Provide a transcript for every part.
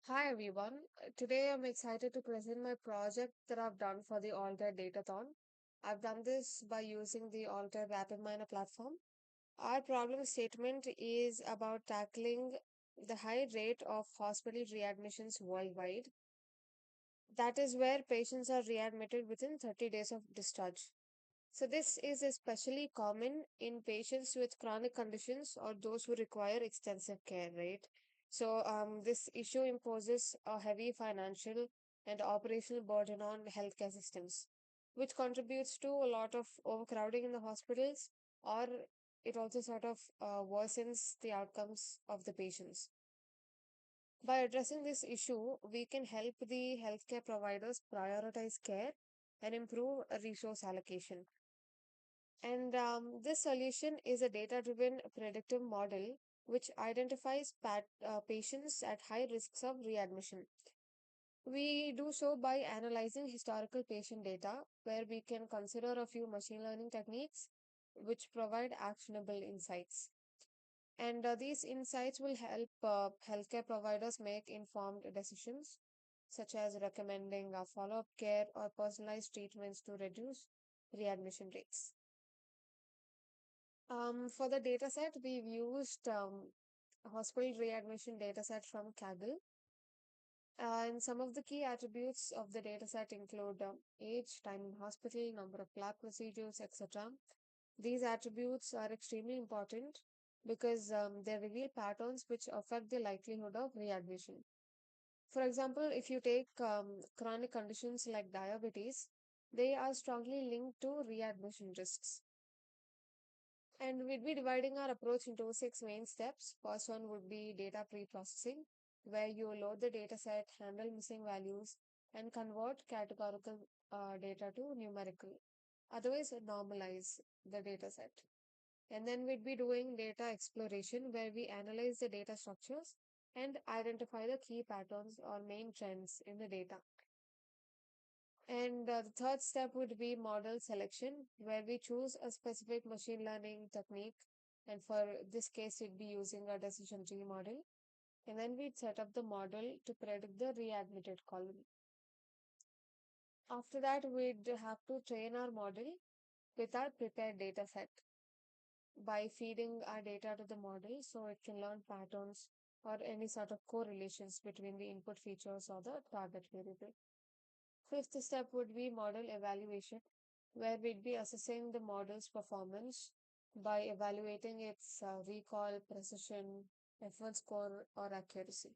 Hi everyone. Today I'm excited to present my project that I've done for the Altair Datathon. I've done this by using the Altair RapidMiner platform. Our problem statement is about tackling the high rate of hospital readmissions worldwide. That is where patients are readmitted within 30 days of discharge. So this is especially common in patients with chronic conditions or those who require extensive care, right? This issue imposes a heavy financial and operational burden on healthcare systems, which contributes to a lot of overcrowding in the hospitals, or it also sort of worsens the outcomes of the patients. By addressing this issue, we can help the healthcare providers prioritize care and improve resource allocation. And this solution is a data driven predictive model which identifies patients at high risks of readmission. We do so by analyzing historical patient data, where we can consider a few machine learning techniques which provide actionable insights. And these insights will help healthcare providers make informed decisions, such as recommending follow up care or personalized treatments to reduce readmission rates. For the dataset, we've used a hospital readmission dataset from Kaggle. And some of the key attributes of the dataset include age, time in hospital, number of lab procedures, etc. These attributes are extremely important because they reveal patterns which affect the likelihood of readmission. For example, if you take chronic conditions like diabetes, they are strongly linked to readmission risks. And we'd be dividing our approach into six main steps. First one would be data pre-processing, where you load the data set, handle missing values, and convert categorical data to numerical. Otherwise, normalize the data set. And then we'd be doing data exploration, where we analyze the data structures and identify the key patterns or main trends in the data. And the third step would be model selection, where we choose a specific machine learning technique. And for this case, we'd be using a decision tree model. And then we'd set up the model to predict the readmitted column. After that, we'd have to train our model with our prepared data set by feeding our data to the model so it can learn patterns or any sort of correlations between the input features or the target variable. Fifth step would be model evaluation, where we'd be assessing the model's performance by evaluating its recall, precision, F1 score, or accuracy.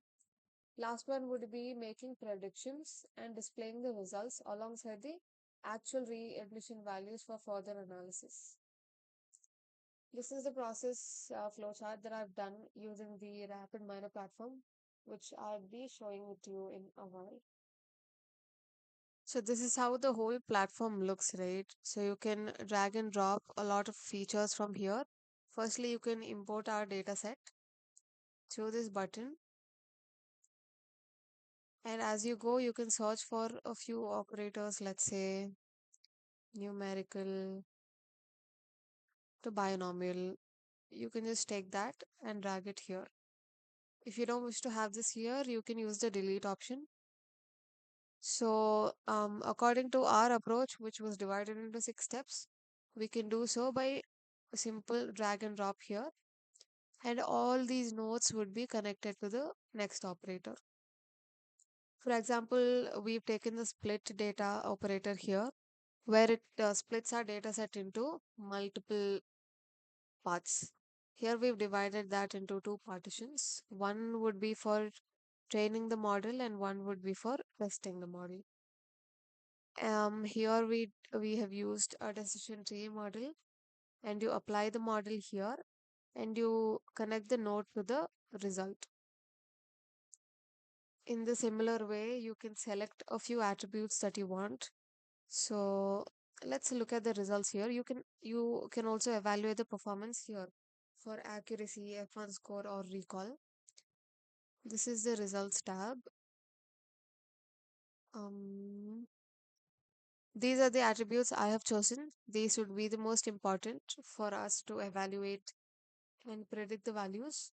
Last one would be making predictions and displaying the results alongside the actual readmission values for further analysis. This is the process flowchart that I've done using the RapidMiner platform, which I'll be showing it to you in a while. So this is how the whole platform looks, right? So you can drag and drop a lot of features from here. Firstly, you can import our data set through this button. And as you go, you can search for a few operators, let's say numerical to binomial. You can just take that and drag it here. If you don't wish to have this here, you can use the delete option. So, according to our approach, which was divided into six steps, we can do so by a simple drag and drop here, and all these nodes would be connected to the next operator. For example, we've taken the split data operator here, where it splits our data set into multiple parts. Here we've divided that into two partitions. One would be for training the model, and one would be for testing the model. Here we have used a decision tree model, and you apply the model here, and you connect the node to the result. In the similar way, you can select a few attributes that you want. So let's look at the results here. You can also evaluate the performance here for accuracy, F1 score, or recall. This is the results tab. Um, these are the attributes I have chosen. These would be the most important for us to evaluate and predict the values.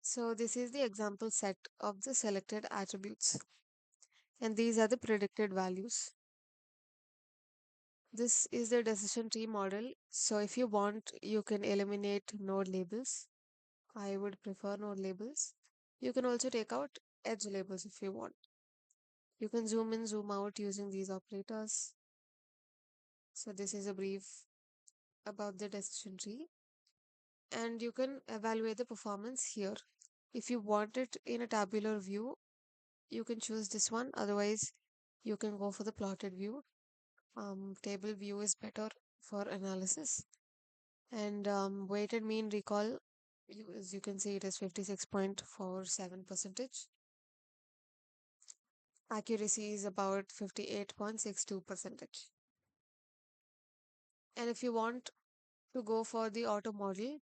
So this is the example set of the selected attributes, and these are the predicted values. This is the decision tree model. So if you want, you can eliminate node labels. I would prefer node labels. You can also take out edge labels if you want. You can zoom in, zoom out using these operators. So this is a brief about the decision tree, and you can evaluate the performance here. If you want it in a tabular view, you can choose this one. Otherwise, you can go for the plotted view. Table view is better for analysis. And weighted mean recall, as you can see, it is 56.47 percentage. Accuracy is about 58.62 percentage. And if you want to go for the auto model,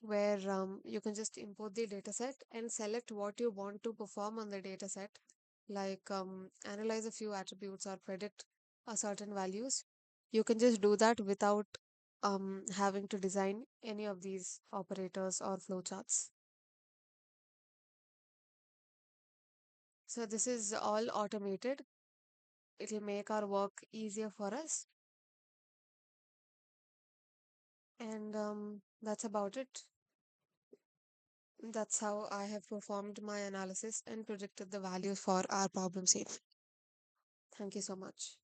where you can just import the dataset and select what you want to perform on the dataset, like analyze a few attributes or predict a certain values. You can just do that without having to design any of these operators or flowcharts. So this is all automated. It will make our work easier for us. And that's about it. That's how I have performed my analysis and predicted the values for our problem set. Thank you so much.